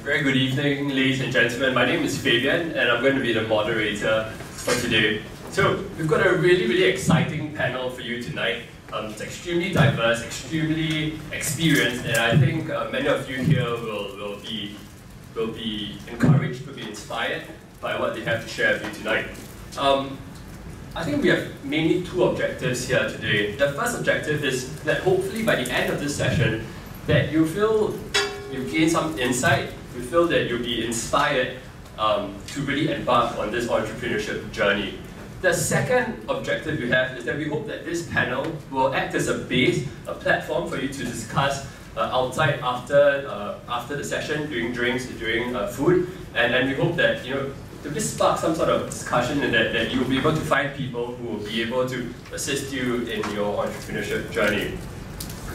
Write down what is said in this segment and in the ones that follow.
Very good evening, ladies and gentlemen. My name is Fabian, and I'm going to be the moderator for today. So, we've got a really exciting panel for you tonight. It's extremely diverse, extremely experienced, and I think many of you here will be encouraged, will be inspired by what they have to share with you tonight. I think we have mainly two objectives here today. The first objective is that hopefully by the end of this session, that you feel you gain some insight, you feel that you'll be inspired to really embark on this entrepreneurship journey. The second objective we have is that we hope that this panel will act as a base, a platform for you to discuss outside after the session, during drinks, during food, and we hope that to just spark some sort of discussion and that you'll be able to find people who will be able to assist you in your entrepreneurship journey.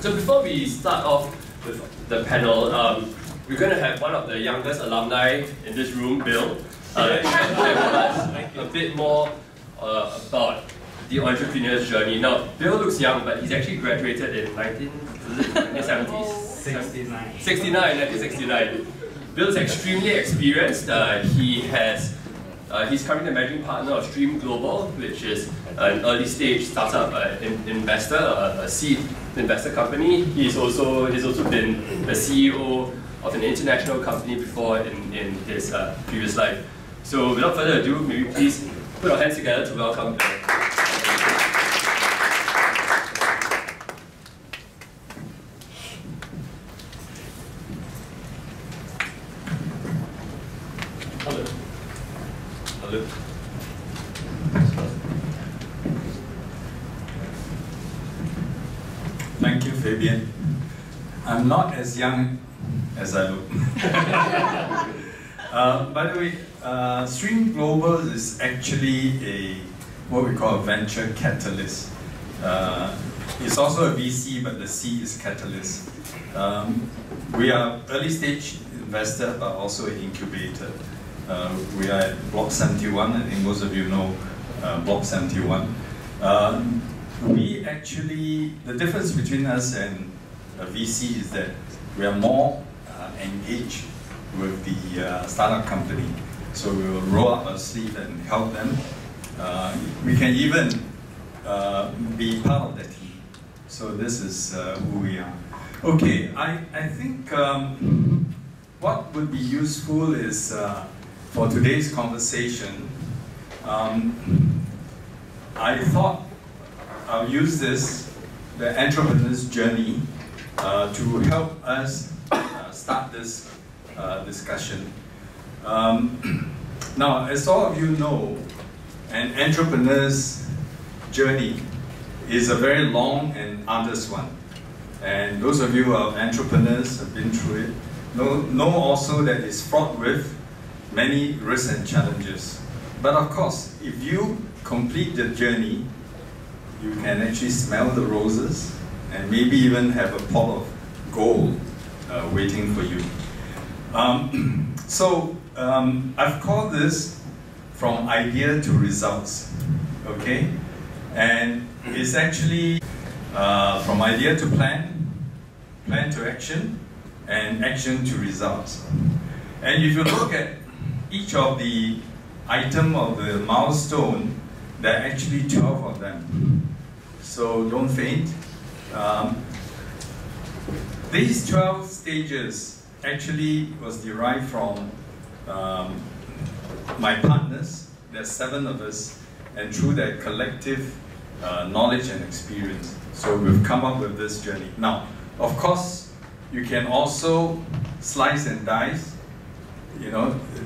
So before we start off with the panel, we're going to have one of the youngest alumni in this room, Bill, share with us a bit more about the entrepreneur's journey. Now, Bill looks young, but he's actually graduated in 1970s? 1969. Bill's extremely experienced. He's currently the managing partner of Stream Global, which is an early stage startup investor, a seed investor company. He's also been the CEO of an international company before in his previous life. So without further ado, maybe please put our hands together to welcome Bill. Hello. Thank you, Fabian. I'm not as young as I look. By the way, Stream Global is actually what we call a venture catalyst. It's also a VC, but the C is catalyst. We are early stage investor, but also an incubator. We are at Block 71. I think most of you know Block 71. The difference between us and a VC is that we are more engaged with the startup company. So we will roll up our sleeve and help them. We can even be part of the team. So this is who we are. Okay, I think what would be useful is for today's conversation, I thought I'll use the Entrepreneur's Journey, to help us start this discussion. Now, as all of you know, an entrepreneur's journey is a very long and arduous one. And those of you who are entrepreneurs, have been through it, know also that it's fraught with many risks and challenges. But of course, if you complete the journey, you can actually smell the roses and maybe even have a pot of gold waiting for you. I've called this From Idea to Results, okay? And it's actually from idea to plan, plan to action, and action to results. And if you look at each of the item of the milestone, there are actually 12 of them. So don't faint. These 12 stages actually was derived from my partners. There's 7 of us, and through that collective knowledge and experience. So we've come up with this journey. Now, of course, you can also slice and dice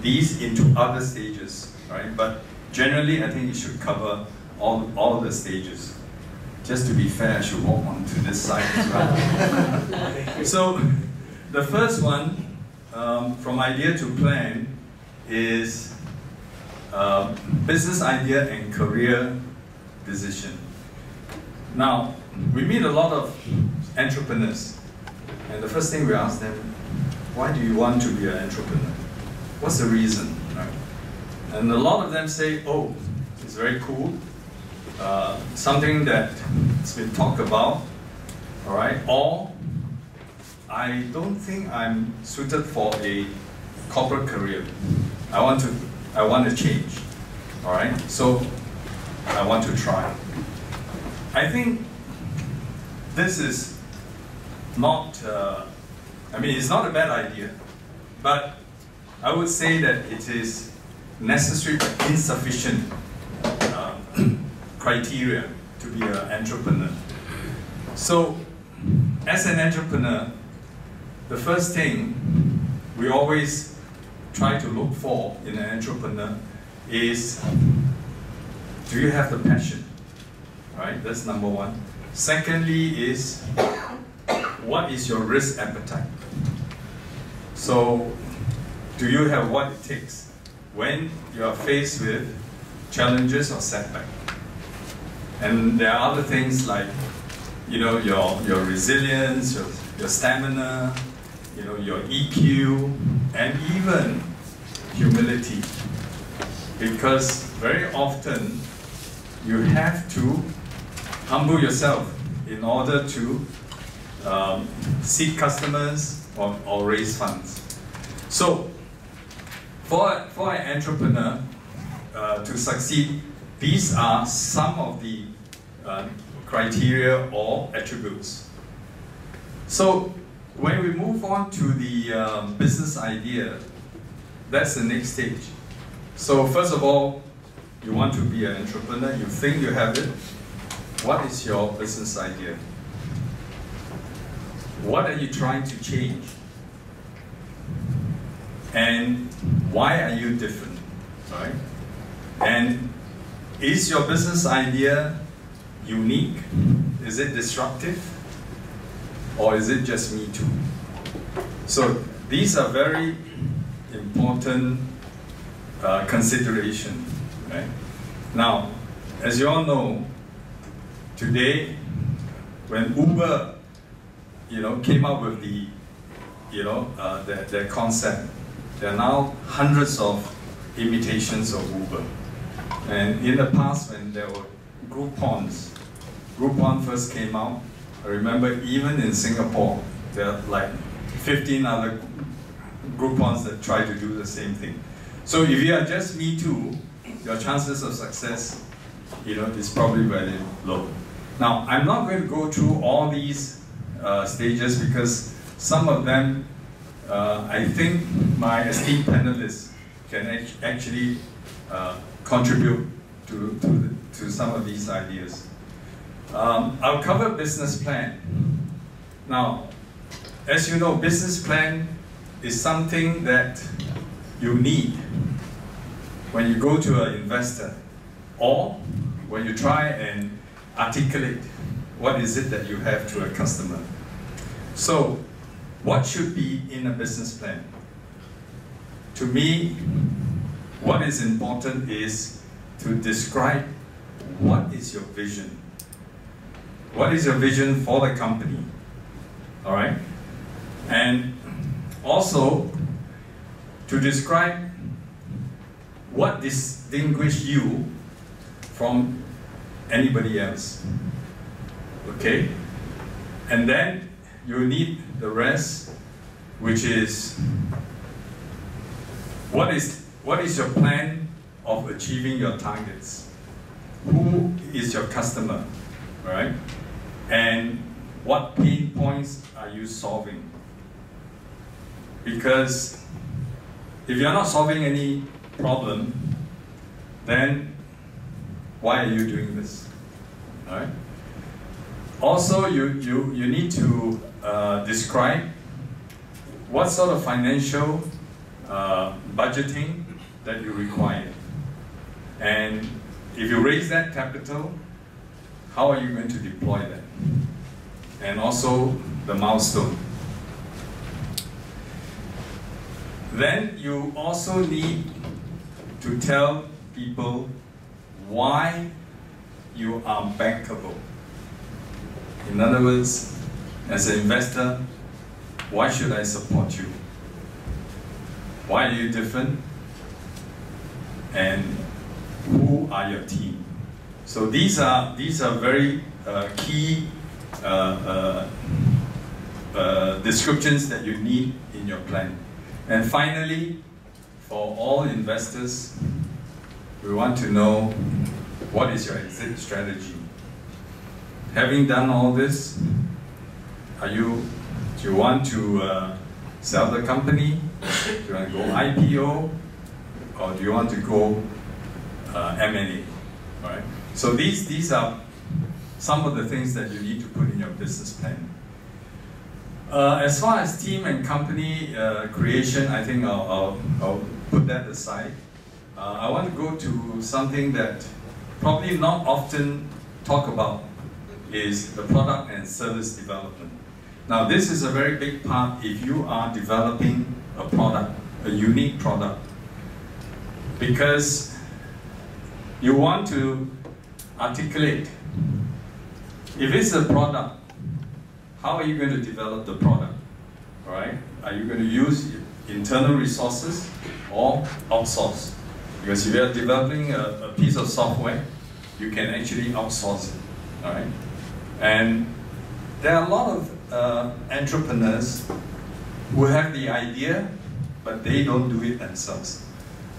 these into other stages, right? But generally, I think it should cover all the stages. Just to be fair, I should walk on to this side as well. So, the first one, from idea to plan, is business idea and career decision. Now, we meet a lot of entrepreneurs, and the first thing we ask them, why do you want to be an entrepreneur? What's the reason? Right? And a lot of them say, oh, it's very cool, something that's been talked about, all right? Or I don't think I'm suited for a corporate career. I want to change. All right. So I want to try. I think this is not. I mean, it's not a bad idea, but I would say that it is necessary but insufficient criteria to be an entrepreneur. So, as an entrepreneur, the first thing we always try to look for in an entrepreneur is, do you have the passion? Right, that's number one. Secondly is, what is your risk appetite? So, do you have what it takes when you are faced with challenges or setback? And there are other things like, you know, your resilience, your stamina, you know, your EQ, and even humility. Because very often you have to humble yourself in order to seek customers or raise funds. So, for an entrepreneur to succeed, these are some of the criteria or attributes. So, when we move on to the business idea, that's the next stage. So, first of all, you want to be an entrepreneur, you think you have it. What is your business idea? What are you trying to change? And why are you different, right? And is your business idea unique? Is it disruptive? Or is it just me too? So these are very important considerations, right? Now, as you all know, today, when Uber, you know, came up with the, you know, their concept, there are now hundreds of imitations of Uber. And in the past, when there were Groupon first came out, I remember even in Singapore, there are like 15 other Groupons that try to do the same thing. So if you are just me too, your chances of success, you know, is probably very low. Now, I'm not going to go through all these stages because some of them, I think my esteemed panelists can actually contribute to some of these ideas. I'll cover business plan. Now, as you know, business plan is something that you need when you go to an investor or when you try and articulate what is it that you have to a customer. So, what should be in a business plan? To me, what is important is to describe what is your vision. What is your vision for the company? All right? And also, to describe what distinguishes you from anybody else. Okay? And then you need the rest, which is what is your plan of achieving your targets? Who is your customer? Right? And what pain points are you solving? Because if you're not solving any problem, then why are you doing this? All right? Also, you need to describe what sort of financial budgeting that you require. And if you raise that capital, how are you going to deploy that? And also the milestone. Then you also need to tell people why you are bankable. In other words, as an investor, why should I support you? Why are you different? And who are your team? So these are very key descriptions that you need in your plan. And finally, for all investors, we want to know what is your exit strategy. Having done all this, do you want to sell the company? Do you want to go IPO? Or do you want to go M&A? All right? So these are some of the things that you need to put in your business plan. As far as team and company creation, I think I'll put that aside. I want to go to something that probably not often talked about, is the product and service development. Now this is a very big part if you are developing a product, a unique product, because you want to articulate, if it's a product, how are you going to develop the product, all right? Are you going to use internal resources or outsource? Because if you're developing a piece of software, you can actually outsource it, all right? And there are a lot of entrepreneurs who have the idea, but they don't do it themselves.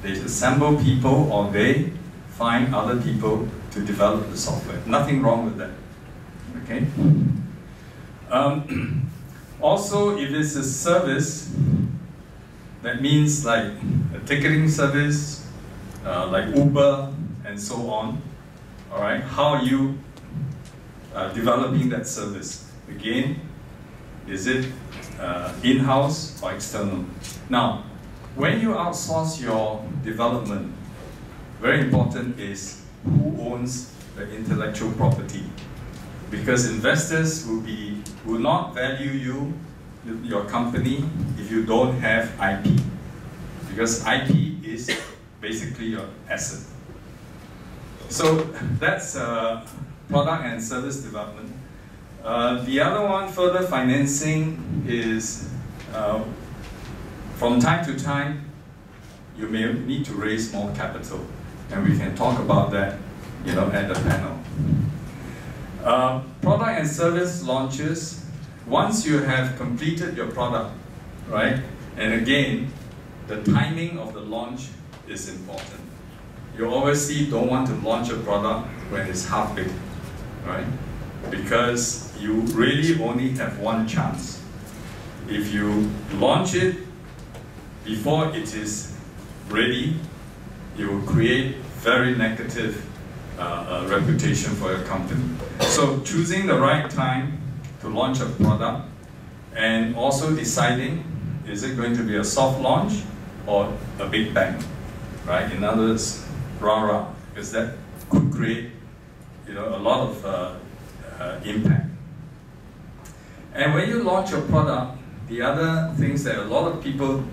They assemble people or they find other people to develop the software. Nothing wrong with that, okay? Also, if it's a service, that means like a ticketing service, like Uber and so on, all right? How are you developing that service? Again, is it in-house or external? Now, when you outsource your development, very important is who owns the intellectual property. Because investors will not value you, your company, if you don't have IP. Because IP is basically your asset. So that's product and service development. The other one, further financing, is from time to time, you may need to raise more capital. And we can talk about that, at the panel. Product and service launches, once you have completed your product, right? And again, the timing of the launch is important. You obviously don't want to launch a product when it's half baked, right? Because you really only have one chance. If you launch it before it is ready, you will create very negative reputation for your company. So choosing the right time to launch a product and also deciding, is it going to be a soft launch or a big bang, right? In other words, rah-rah, because that could create a lot of impact. And when you launch a product, the other things that a lot of people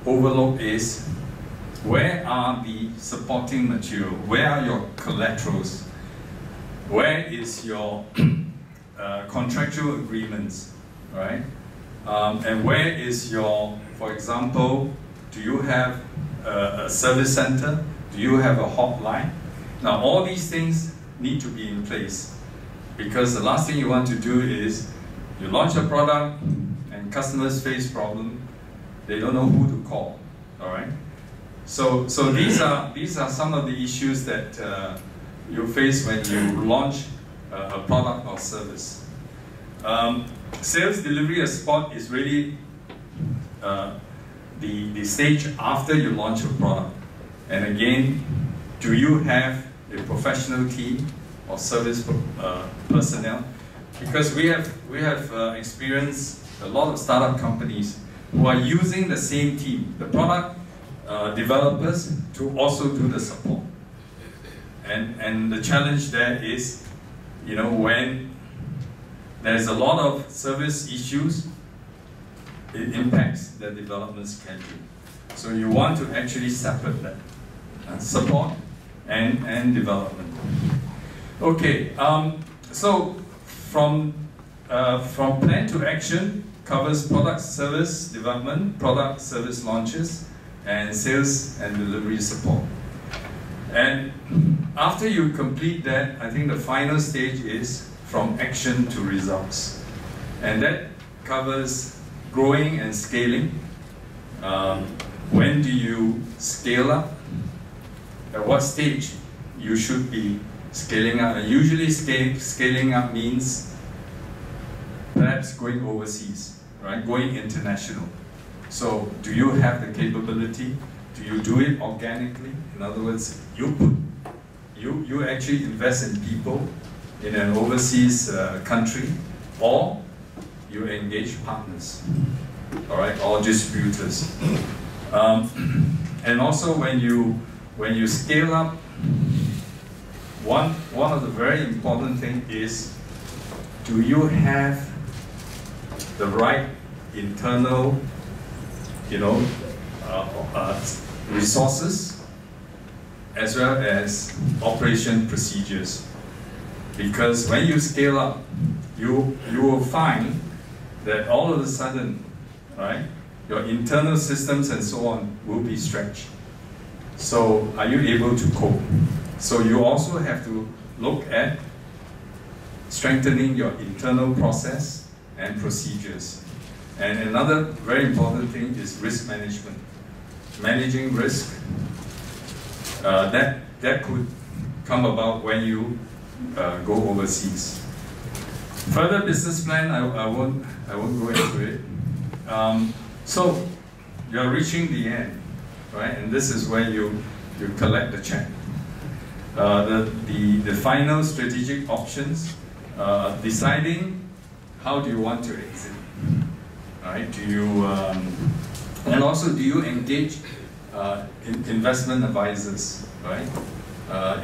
overlook is, where are the supporting material? Where are your collaterals? Where is your contractual agreements, right? And where is your, for example, do you have a service center? Do you have a hotline? Now all these things need to be in place, because the last thing you want to do is you launch a product and customers face problem, they don't know who to call, all right? So these are some of the issues that you face when you launch a product or service. Sales, delivery, and support is really the stage after you launch a product. And again, do you have a professional team or service personnel? Because we have experienced a lot of startup companies who are using the same team, the product developers, to also do the support. And the challenge there is, when there's a lot of service issues, it impacts the development schedule. So you want to actually separate that, support and development. Okay, so from plan to action covers product service development, product service launches, and sales and delivery support. And after you complete that, I think the final stage is from action to results. And that covers growing and scaling, When do you scale up? At what stage you should be scaling up? And usually scaling up means perhaps going overseas, right? Going international. So do you have the capability? Do you do it organically? In other words, you actually invest in people in an overseas country, or you engage partners, all right, or distributors. And also when you scale up, one of the very important things is, do you have the right internal, resources as well as operation procedures? Because when you scale up, you will find that all of a sudden, right, your internal systems and so on will be stretched. So are you able to cope? So you also have to look at strengthening your internal process and procedures. And another very important thing is risk management. Managing risk, that could come about when you go overseas. Further business plan, I won't go into it. So you're reaching the end, right? And this is where you collect the check. The final strategic options, deciding how do you want to exit, right? Do you and also do you engage investment advisors, right?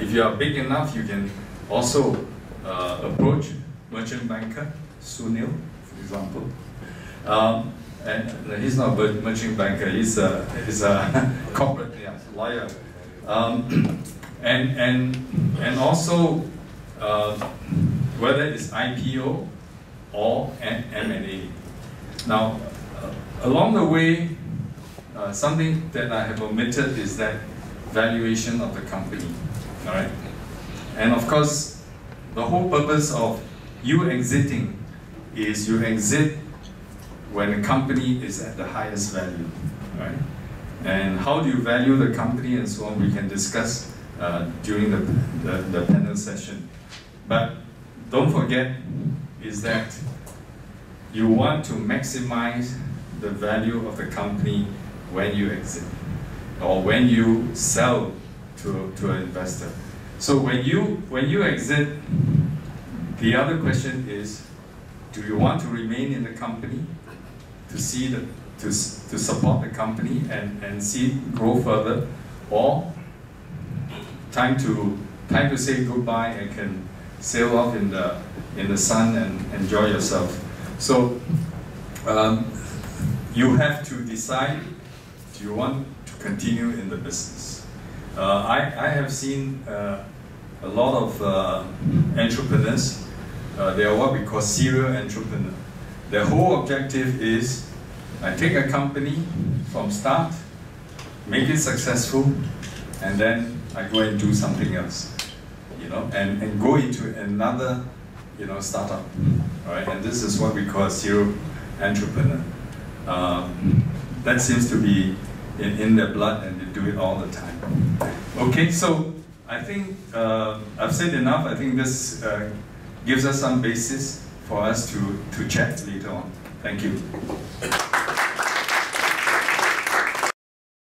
If you are big enough, you can also approach merchant banker, Sunil, for example. And he's not a merchant banker, he's a corporate lawyer. And also whether it's IPO or M&A. Now, along the way, something that I have omitted is that valuation of the company, all right? And of course, the whole purpose of you exiting is you exit when the company is at the highest value, right? And how do you value the company and so on, we can discuss during the panel session. But don't forget is that you want to maximize the value of the company when you exit or when you sell to an investor. So when you exit, the other question is, do you want to remain in the company to see to support the company and see it grow further, or time to say goodbye and can sail off in the sun and enjoy yourself? So you have to decide, do you want to continue in the business? I have seen a lot of entrepreneurs. They are what we call serial entrepreneur. Their whole objective is, I take a company from start, make it successful, and then I go and do something else, and go into another, startup, right? And this is what we call a serial entrepreneur. That seems to be in their blood, and they do it all the time. Okay, so I think I've said enough. I think this gives us some basis for us to chat later on. Thank you.